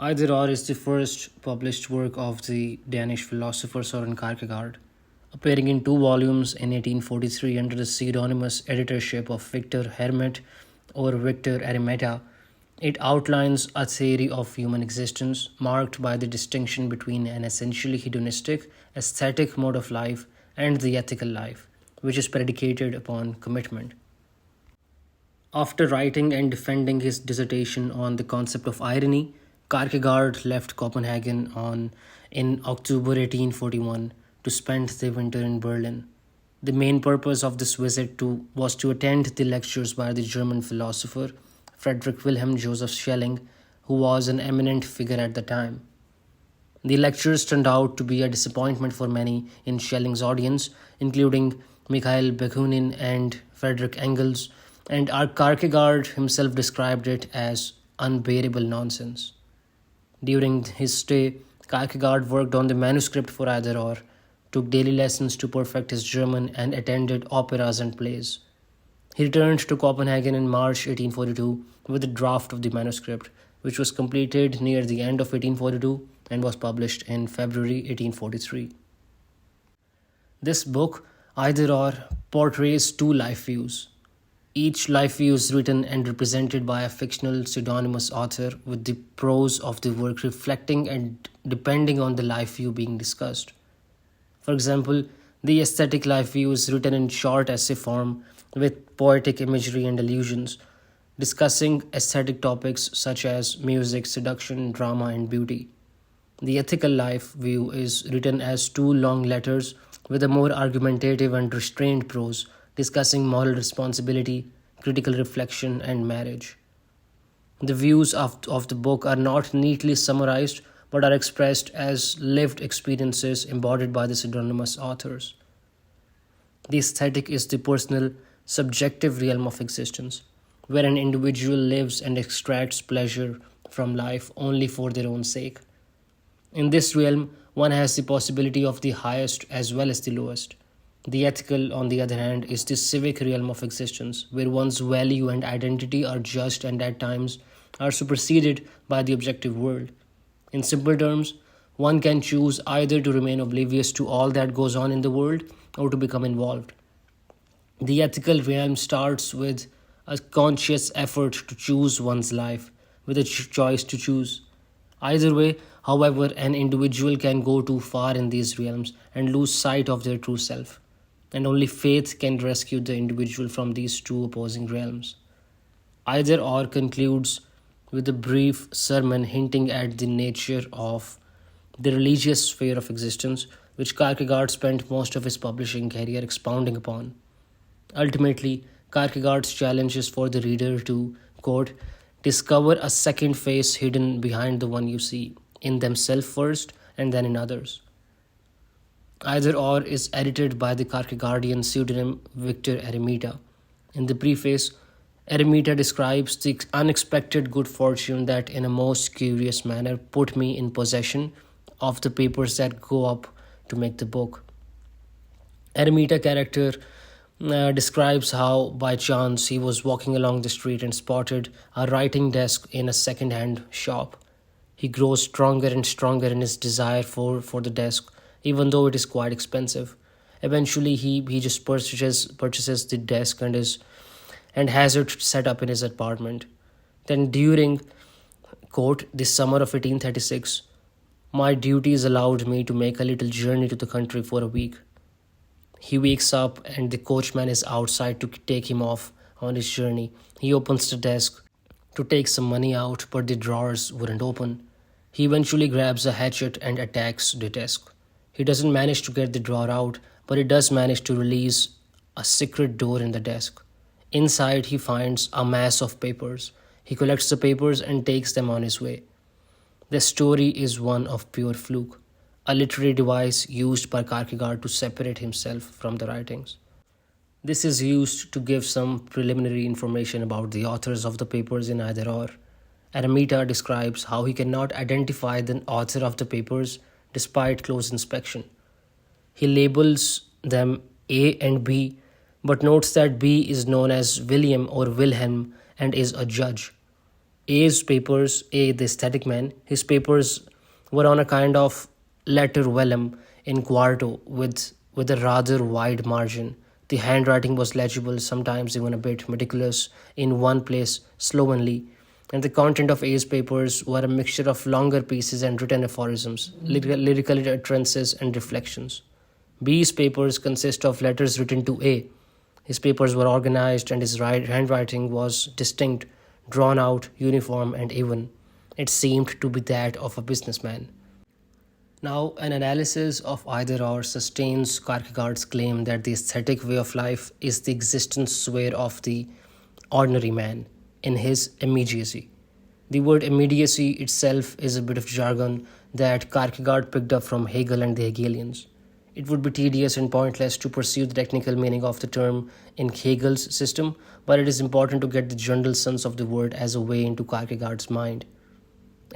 Either or is the first published work of the Danish philosopher Søren Kierkegaard, appearing in two volumes in 1843 under the pseudonymous editorship of Victor Eremita or Victor Eremita. It outlines a theory of human existence marked by the distinction between an essentially hedonistic, aesthetic mode of life and the ethical life, which is predicated upon commitment. After writing and defending his dissertation on the concept of irony, Kierkegaard left Copenhagen in October 1841 to spend the winter in Berlin. The main purpose of this was to attend the lectures by the German philosopher Friedrich Wilhelm Joseph Schelling, who was an eminent figure at the time. The lectures turned out to be a disappointment for many in Schelling's audience, including Mikhail Bakunin and Friedrich Engels, and our Kierkegaard himself described it as unbearable nonsense. During his stay, Kierkegaard worked on the manuscript for Either Or, took daily lessons to perfect his German, and attended operas and plays. He returned to Copenhagen in March 1842 with a draft of the manuscript, which was completed near the end of 1842 and was published in February 1843. This book, Either Or, portrays two life views. Each life view is written and represented by a fictional pseudonymous author, with the prose of the work reflecting and depending on the life view being discussed. For example, the aesthetic life view is written in short essay form with poetic imagery and allusions, discussing aesthetic topics such as music, seduction, drama, and beauty. The ethical life view is written as two long letters with a more argumentative and restrained prose, discussing moral responsibility, critical reflection, and marriage. The views of the book are not neatly summarized but are expressed as lived experiences embodied by the pseudonymous authors. The aesthetic is the personal, subjective realm of existence, where an individual lives and extracts pleasure from life only for their own sake. In this realm, one has the possibility of the highest as well as the lowest. The ethical, on the other hand, is the civic realm of existence, where one's value and identity are judged and at times are superseded by the objective world. In simple terms, one can choose either to remain oblivious to all that goes on in the world or to become involved. The ethical realm starts with a conscious effort to choose one's life, with a choice to choose. Either way, however, an individual can go too far in these realms and lose sight of their true self, and only faith can rescue the individual from these two opposing realms. Either Or concludes with a brief sermon hinting at the nature of the religious sphere of existence, which Kierkegaard spent most of his publishing career expounding upon. Ultimately, Kierkegaard's challenge is for the reader to, quote, discover a second face hidden behind the one you see, in themselves first and then in others. Either Or is edited by the Kierkegaardian pseudonym Victor Eremita. In the preface, Eremita describes the unexpected good fortune that, in a most curious manner, put me in possession of the papers that go up to make the book. Eremita character describes how, by chance, he was walking along the street and spotted a writing desk in a second-hand shop. He grows stronger and stronger in his desire for the desk, even though it is quite expensive. Eventually, he just purchases the desk and has it set up in his apartment. Then, during, quote, the summer of 1836, my duties allowed me to make a little journey to the country for a week. He wakes up and the coachman is outside to take him off on his journey. He opens the desk to take some money out, but the drawers wouldn't open. He eventually grabs a hatchet and attacks the desk. He doesn't manage to get the drawer out, but he does manage to release a secret door in the desk. Inside, he finds a mass of papers. He collects the papers and takes them on his way. The story is one of pure fluke, a literary device used by Kierkegaard to separate himself from the writings. This is used to give some preliminary information about the authors of the papers in Either Or. Eremita describes how he cannot identify the author of the papers despite close inspection. He labels them A and B, but notes that B is known as William or Wilhelm and is a judge. The aesthetic man, his papers were on a kind of letter vellum in quarto with a rather wide margin. The handwriting was legible, sometimes even a bit meticulous, in one place slovenly, and the content of A's papers were a mixture of longer pieces and written aphorisms, lyrical utterances, and reflections. B's papers consist of letters written to A. His papers were organized and his handwriting was distinct, drawn out, uniform, and even. It seemed to be that of a businessman. Now, an analysis of either or sustains Kierkegaard's claim that the aesthetic way of life is the existence sphere of the ordinary man in his immediacy. The word immediacy itself is a bit of jargon that Kierkegaard picked up from Hegel and the Hegelians. It would be tedious and pointless to pursue the technical meaning of the term in Hegel's system, but it is important to get the general sense of the word as a way into Kierkegaard's mind.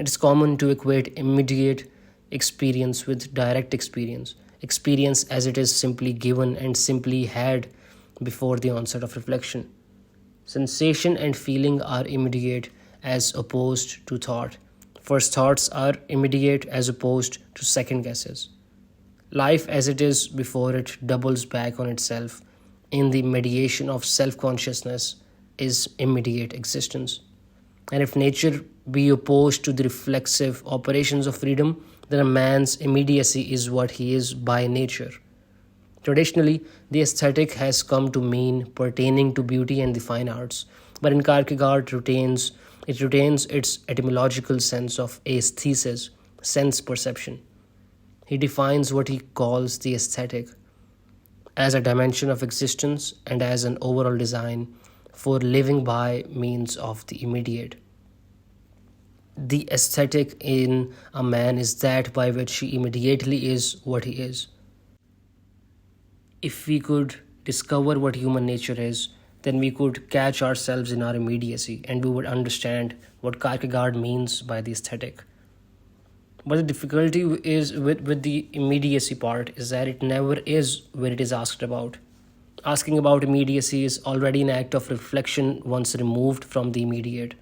It is common to equate immediate experience with direct experience, experience as it is simply given and simply had before the onset of reflection. Sensation and feeling are immediate as opposed to thought. First thoughts are immediate as opposed to second guesses. Life as it is before it doubles back on itself in the mediation of self-consciousness is immediate existence. And if nature be opposed to the reflexive operations of freedom, then a man's immediacy is what he is by nature. Traditionally, the aesthetic has come to mean pertaining to beauty and the fine arts, but in Kierkegaard it retains its etymological sense of aesthesis, sense perception. He defines what he calls the aesthetic as a dimension of existence and as an overall design for living by means of the immediate. The aesthetic in a man is that by which he immediately is what he is. If we could discover what human nature is, then we could catch ourselves in our immediacy and we would understand what Kierkegaard means by the aesthetic. But the difficulty is with the immediacy part is that it never is when it is asked about. Asking about immediacy is already an act of reflection once removed from the immediate.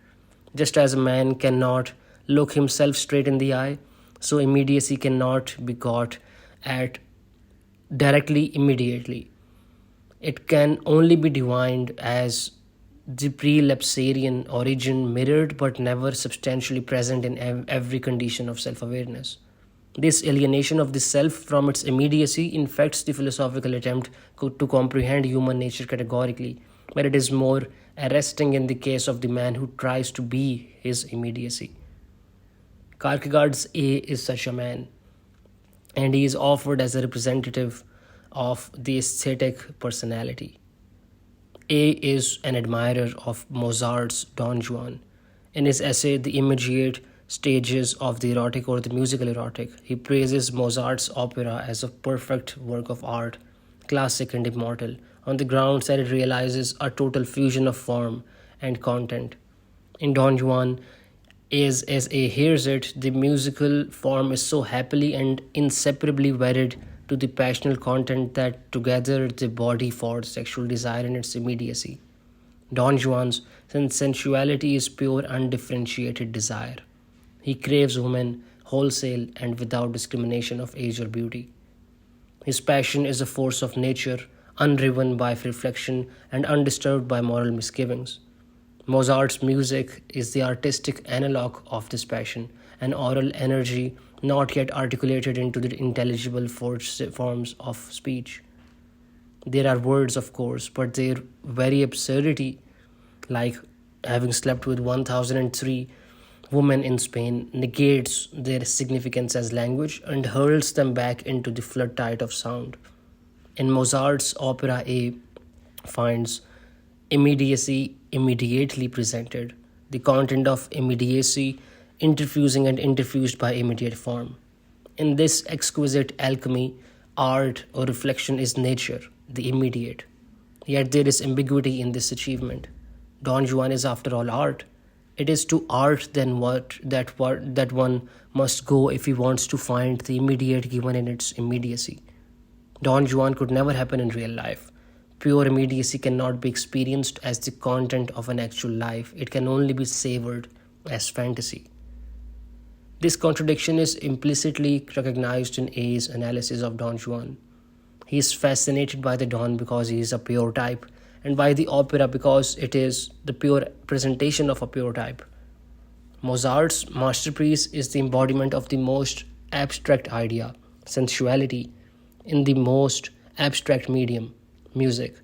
Just as a man cannot look himself straight in the eye, so immediacy cannot be got at directly immediately. It can only be divined as the pre-lapsarian origin mirrored but never substantially present in every condition of self-awareness. This alienation of the self from its immediacy infects the philosophical attempt to comprehend human nature categorically, but it is more arresting in the case of the man who tries to be his immediacy. Kierkegaard's A is such a man, and he is offered as a representative of the aesthetic personality. A is an admirer of Mozart's Don Juan. In his essay, The Immediate Stages of the Erotic or the Musical Erotic, he praises Mozart's opera as a perfect work of art, classic and immortal, on the grounds that it realizes a total fusion of form and content. In Don Juan, as A hears it, the musical form is so happily and inseparably wedded to the passional content that together they body forth sexual desire in its immediacy. Don Juan's sensuality is pure undifferentiated desire. He craves woman wholesale and without discrimination of age or beauty. His passion is a force of nature, unriven by reflection and undisturbed by moral misgivings. Mozart's music is the artistic analog of this passion, an oral energy not yet articulated into the intelligible forms of speech. There are words, of course, but their very absurdity, like having slept with 1003 women in Spain, negates their significance as language and hurls them back into the flood tide of sound. In Mozart's opera, A finds immediacy immediately presented, the content of immediacy interfusing and interfused by immediate form. In this exquisite alchemy, art or reflection is nature, the immediate. Yet there is ambiguity in this achievement. Don Juan is after all art. It is to art then that one must go if he wants to find the immediate given in its immediacy. Don Juan could never happen in real life. Pure immediacy cannot be experienced as the content of an actual life. It can only be savored as fantasy. This contradiction is implicitly recognized in A's analysis of Don Juan. He is fascinated by the Don because he is a pure type, and by the opera because it is the pure presentation of a pure type. Mozart's masterpiece is the embodiment of the most abstract idea, sensuality, in the most abstract medium, music.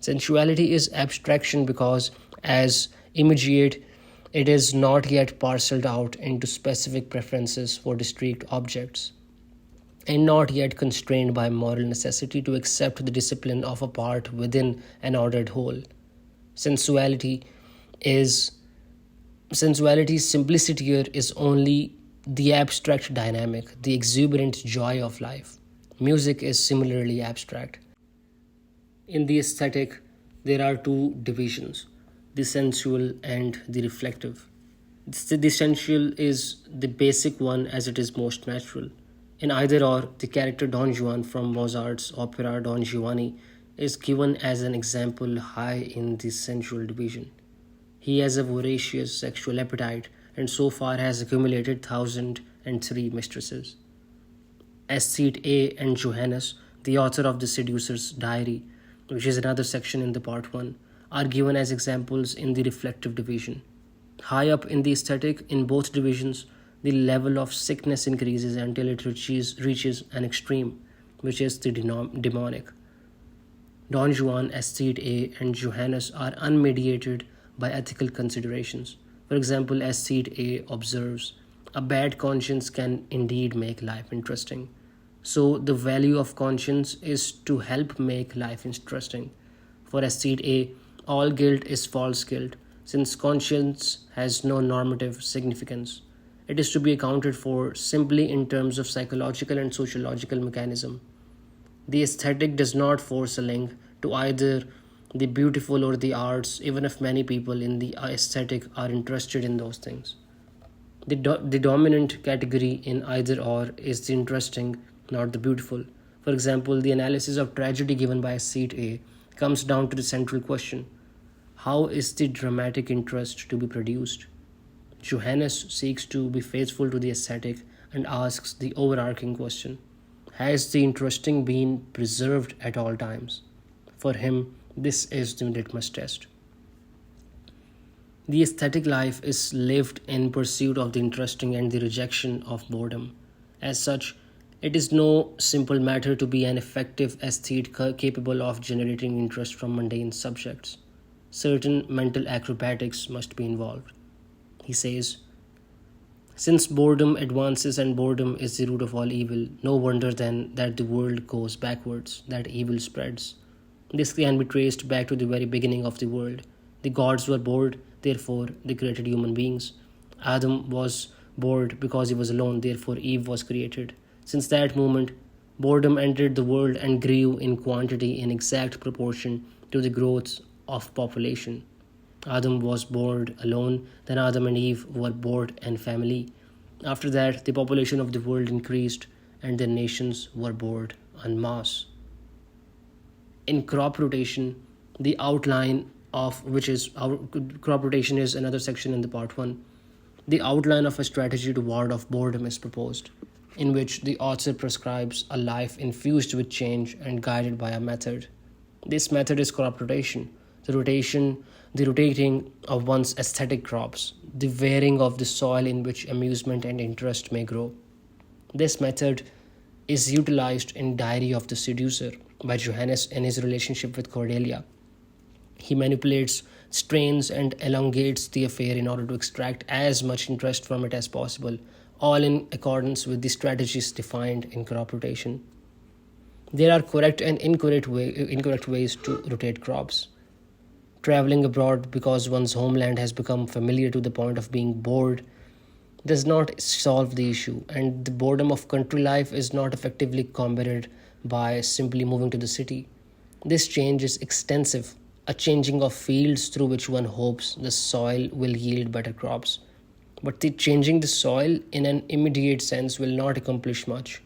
Sensuality is abstraction because, as immediate, it is not yet parceled out into specific preferences for discrete objects, and not yet constrained by moral necessity to accept the discipline of a part within an ordered whole. Sensuality is Sensuality's simplicity here is only the abstract dynamic, the exuberant joy of life. Music is similarly abstract. In the aesthetic, there are two divisions, the sensual and the reflective. The sensual is the basic one as it is most natural. In either or, the character Don Juan from Mozart's opera Don Giovanni is given as an example high in the sensual division. He has a voracious sexual appetite and so far has accumulated 1,003 mistresses. Aesthete A and Johannes, the author of The Seducer's Diary, which is another section in the part 1, are given as examples in the reflective division. High up in the aesthetic, in both divisions, the level of sickness increases until it reaches an extreme, which is the demonic. Don Juan, Aesthete A, and Johannes are unmediated by ethical considerations. For example, Aesthete A observes, a bad conscience can indeed make life interesting. So the value of conscience is to help make life interesting. For Aesthete A, all guilt is false guilt, since conscience has no normative significance. It is to be accounted for simply in terms of psychological and sociological mechanism. The aesthetic does not force a link to either the beautiful or the arts, even if many people in the aesthetic are interested in those things. The dominant category in either or is the interesting, not the beautiful. For example, the analysis of tragedy given by Aesthete A comes down to the central question: how is the dramatic interest to be produced? Johannes seeks to be faithful to the aesthetic and asks the overarching question: has the interesting been preserved at all times? For him, this is the litmus test. The aesthetic life is lived in pursuit of the interesting and the rejection of boredom. As such, it is no simple matter to be an effective aesthete capable of generating interest from mundane subjects. Certain mental acrobatics must be involved. He says, since boredom advances and boredom is the root of all evil, no wonder then that the world goes backwards, that evil spreads. This can be traced back to the very beginning of the world. The gods were bored, therefore they created human beings. Adam was bored because he was alone, therefore Eve was created. Since that moment, boredom entered the world and grew in quantity in exact proportion to the growth of population. Adam was bored alone, then Adam and Eve were bored in family. After that, the population of the world increased and the nations were bored en masse. In crop rotation, the outline of which is our crop rotation is another section in the part 1. The outline of a strategy to ward off boredom is proposed, in which the author prescribes a life infused with change and guided by a method. This method is crop rotation, the rotating of one's aesthetic crops, the wearing of the soil in which amusement and interest may grow. This method is utilized in Diary of the Seducer by Johannes in his relationship with Cordelia. He manipulates, strains, and elongates the affair in order to extract as much interest from it as possible, all in accordance with the strategies defined in crop rotation. There are correct and incorrect ways to rotate crops. Traveling abroad because one's homeland has become familiar to the point of being bored does not solve the issue, and the boredom of country life is not effectively combated by simply moving to the city. This change is extensive, a changing of fields through which one hopes the soil will yield better crops. But changing the soil in an immediate sense will not accomplish much.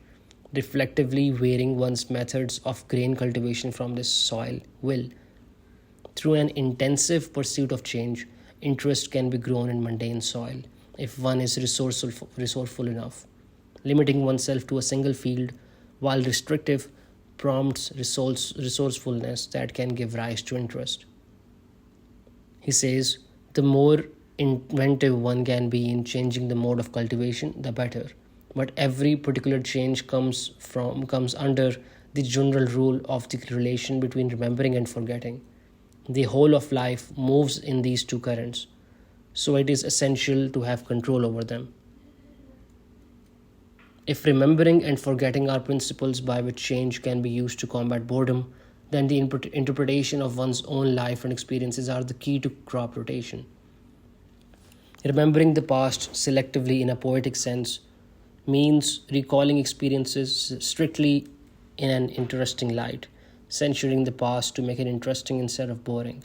Reflectively varying one's methods of grain cultivation from this soil will. Through an intensive pursuit of change, Interest can be grown in mundane soil if one is resourceful enough. Limiting oneself to a single field, while restrictive, prompts resourcefulness that can give rise to interest. He says, the more inventive one can be in changing the mode of cultivation, the better. But every particular change comes under the general rule of the relation between remembering and forgetting. The whole of life moves in these two currents, so it is essential to have control over them. If remembering and forgetting are principles by which change can be used to combat boredom, then the interpretation of one's own life and experiences are the key to crop rotation. Remembering the past selectively in a poetic sense means recalling experiences strictly in an interesting light, censuring the past to make it interesting instead of boring.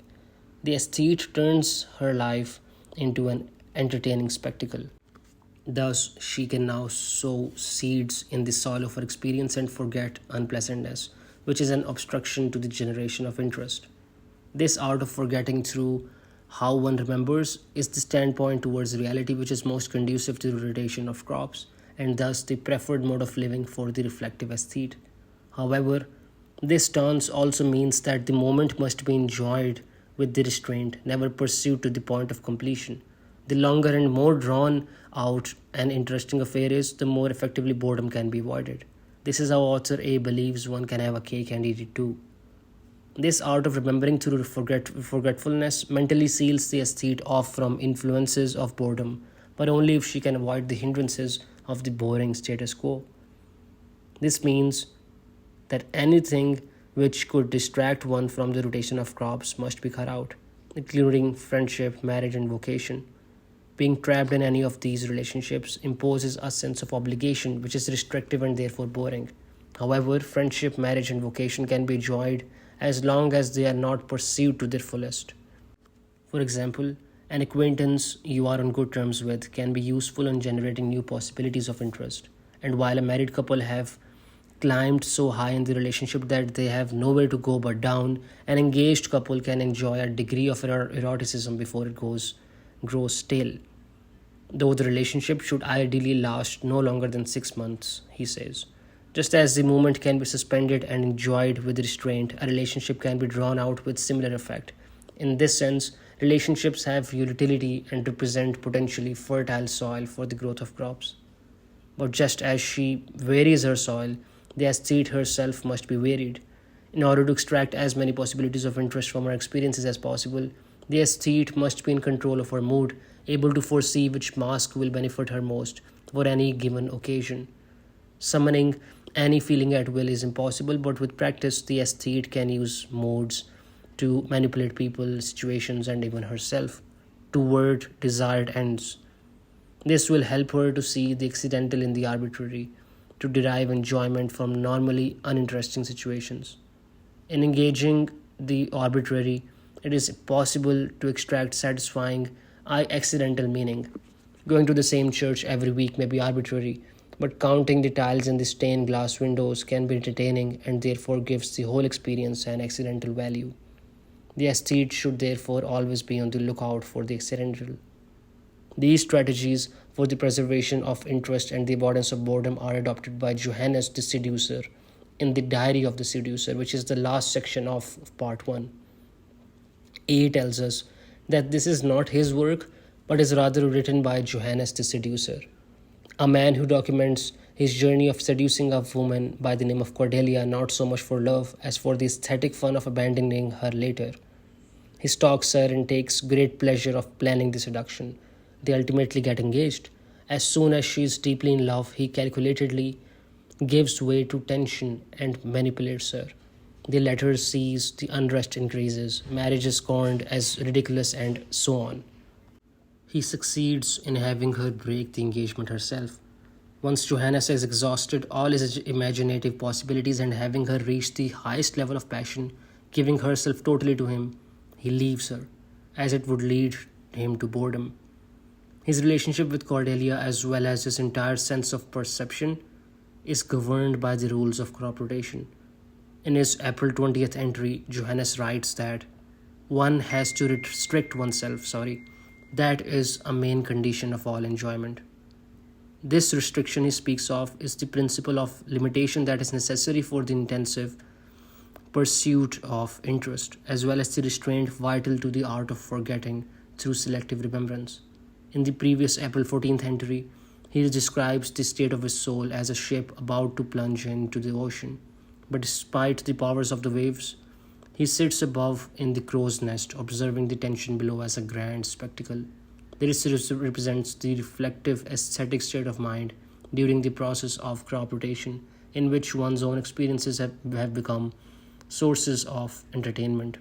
The aesthete turns her life into an entertaining spectacle. Thus, she can now sow seeds in the soil of her experience and forget unpleasantness, which is an obstruction to the generation of interest. This art of forgetting through how one remembers is the standpoint towards reality which is most conducive to the rotation of crops, and thus the preferred mode of living for the reflective aesthete. However, this stance also means that the moment must be enjoyed with the restraint, never pursued to the point of completion. The longer and more drawn out an interesting affair is, the more effectively boredom can be avoided. This is how author A believes one can have a cake and eat it too. This art of remembering through forgetfulness mentally seals the aesthete off from influences of boredom, but only if she can avoid the hindrances of the boring status quo. This means that anything which could distract one from the rotation of crops must be cut out, including friendship, marriage, and vocation. Being trapped in any of these relationships imposes a sense of obligation which is restrictive and therefore boring. However, friendship, marriage, and vocation can be enjoyed as long as they are not pursued to their fullest. For example, an acquaintance you are on good terms with can be useful in generating new possibilities of interest. And while a married couple have climbed so high in the relationship that they have nowhere to go but down, an engaged couple can enjoy a degree of eroticism before it grows stale. Though the relationship should ideally last no longer than 6 months, he says. Just as the moment can be suspended and enjoyed with restraint, a relationship can be drawn out with similar effect. In this sense, relationships have utility and represent potentially fertile soil for the growth of crops. But just as she varies her soil, the aesthete herself must be varied. In order to extract as many possibilities of interest from her experiences as possible, the aesthete must be in control of her mood, able to foresee which mask will benefit her most for any given occasion. Summoning any feeling at will is impossible, but with practice, the aesthete can use modes to manipulate people, situations, and even herself toward desired ends. This will help her to see the accidental in the arbitrary, to derive enjoyment from normally uninteresting situations. In engaging the arbitrary, it is possible to extract satisfying accidental meaning. Going to the same church every week may be arbitrary, but counting the tiles in the stained glass windows can be entertaining and therefore gives the whole experience an accidental value. The aesthete should therefore always be on the lookout for the accidental. These strategies for the preservation of interest and the avoidance of boredom are adopted by Johannes the Seducer in the Diary of the Seducer, which is the last section of part 1. A tells us that this is not his work, but is rather written by Johannes the Seducer, a man who documents his journey of seducing a woman by the name of Cordelia not so much for love as for the aesthetic fun of abandoning her later. He stalks her and takes great pleasure of planning the seduction. They ultimately get engaged. As soon as she is deeply in love, he calculatedly gives way to tension and manipulates her. The latter cease, the unrest increases, marriage is scorned as ridiculous, and so on. He succeeds in having her break the engagement herself. Once Johannes has exhausted all his imaginative possibilities and having her reach the highest level of passion, giving herself totally to him, he leaves her, as it would lead him to boredom. His relationship with Cordelia, as well as his entire sense of perception, is governed by the rules of crop rotation. In his April 20th entry, Johannes writes that one has to restrict oneself, That is a main condition of all enjoyment. This restriction he speaks of is the principle of limitation that is necessary for the intensive pursuit of interest, as well as the restraint vital to the art of forgetting through selective remembrance. In the previous April 14th entry, he describes the state of his soul as a ship about to plunge into the ocean. But despite the powers of the waves, he sits above in the crow's nest, observing the tension below as a grand spectacle. This represents the reflective aesthetic state of mind during the process of crop rotation, in which one's own experiences have become sources of entertainment.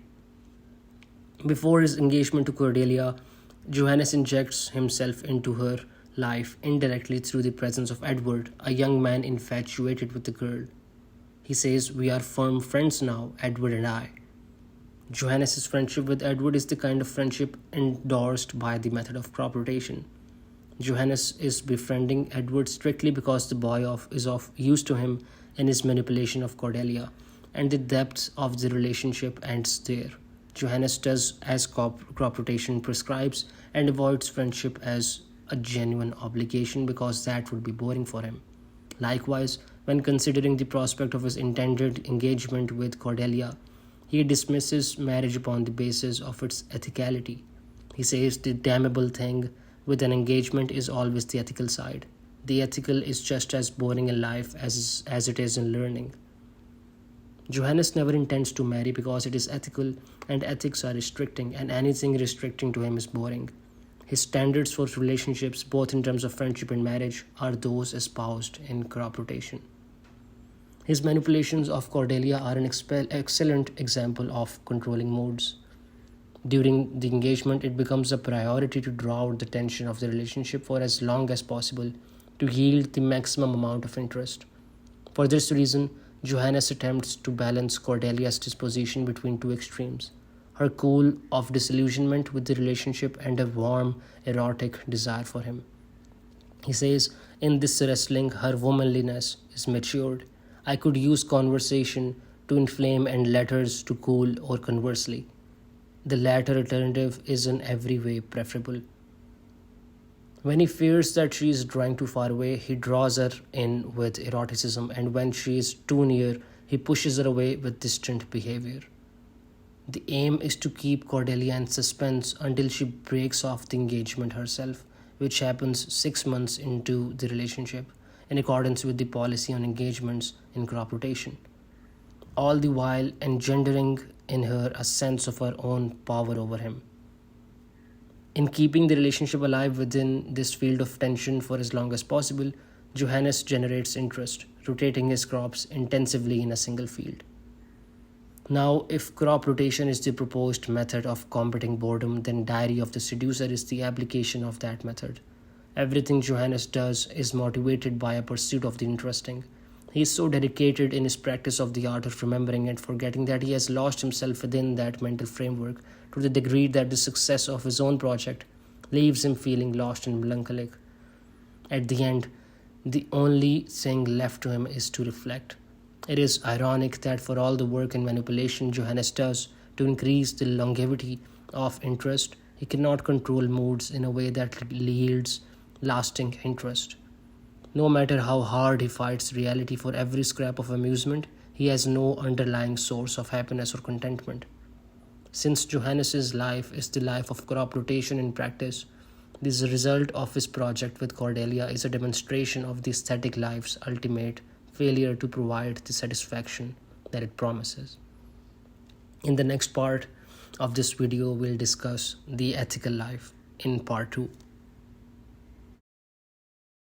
Before his engagement to Cordelia, Johannes injects himself into her life indirectly through the presence of Edward, a young man infatuated with the girl. He says, "We are firm friends now, Edward and I." Johannes' friendship with Edward is the kind of friendship endorsed by the method of crop rotation. Johannes is befriending Edward strictly because the boy is of use to him in his manipulation of Cordelia, and the depth of the relationship ends there. Johannes does as crop rotation prescribes and avoids friendship as a genuine obligation because that would be boring for him. Likewise, when considering the prospect of his intended engagement with Cordelia, he dismisses marriage upon the basis of its ethicality. He says the damnable thing with an engagement is always the ethical side. The ethical is just as boring in life as it is in learning. Johannes never intends to marry because it is ethical, and ethics are restricting, and anything restricting to him is boring. His standards for relationships, both in terms of friendship and marriage, are those espoused in crop rotation. His manipulations of Cordelia are an excellent example of controlling moods. During the engagement, it becomes a priority to draw out the tension of the relationship for as long as possible to yield the maximum amount of interest. For this reason, Johannes attempts to balance Cordelia's disposition between two extremes: her cool of disillusionment with the relationship and a warm, erotic desire for him. He says, "In this wrestling, her womanliness is matured. I could use conversation to inflame and letters to cool, or conversely. The latter alternative is in every way preferable." When he fears that she is drawing too far away, he draws her in with eroticism, and when she is too near, he pushes her away with distant behavior. The aim is to keep Cordelia in suspense until she breaks off the engagement herself, which happens 6 months into the relationship, in accordance with the policy on engagements in crop rotation, all the while engendering in her a sense of her own power over him. In keeping the relationship alive within this field of tension for as long as possible, Johannes generates interest, rotating his crops intensively in a single field. Now, if crop rotation is the proposed method of combating boredom, then Diary of the Seducer is the application of that method. Everything Johannes does is motivated by a pursuit of the interesting. He is so dedicated in his practice of the art of remembering and forgetting that he has lost himself within that mental framework to the degree that the success of his own project leaves him feeling lost and melancholic. At the end, the only thing left to him is to reflect. It is ironic that for all the work and manipulation Johannes does to increase the longevity of interest, he cannot control moods in a way that yields lasting interest. No matter how hard he fights reality for every scrap of amusement, he has no underlying source of happiness or contentment. Since Johannes's life is the life of crop rotation in practice, this result of his project with Cordelia is a demonstration of the aesthetic life's ultimate failure to provide the satisfaction that it promises. In the next part of this video, we'll discuss the ethical life in part 2.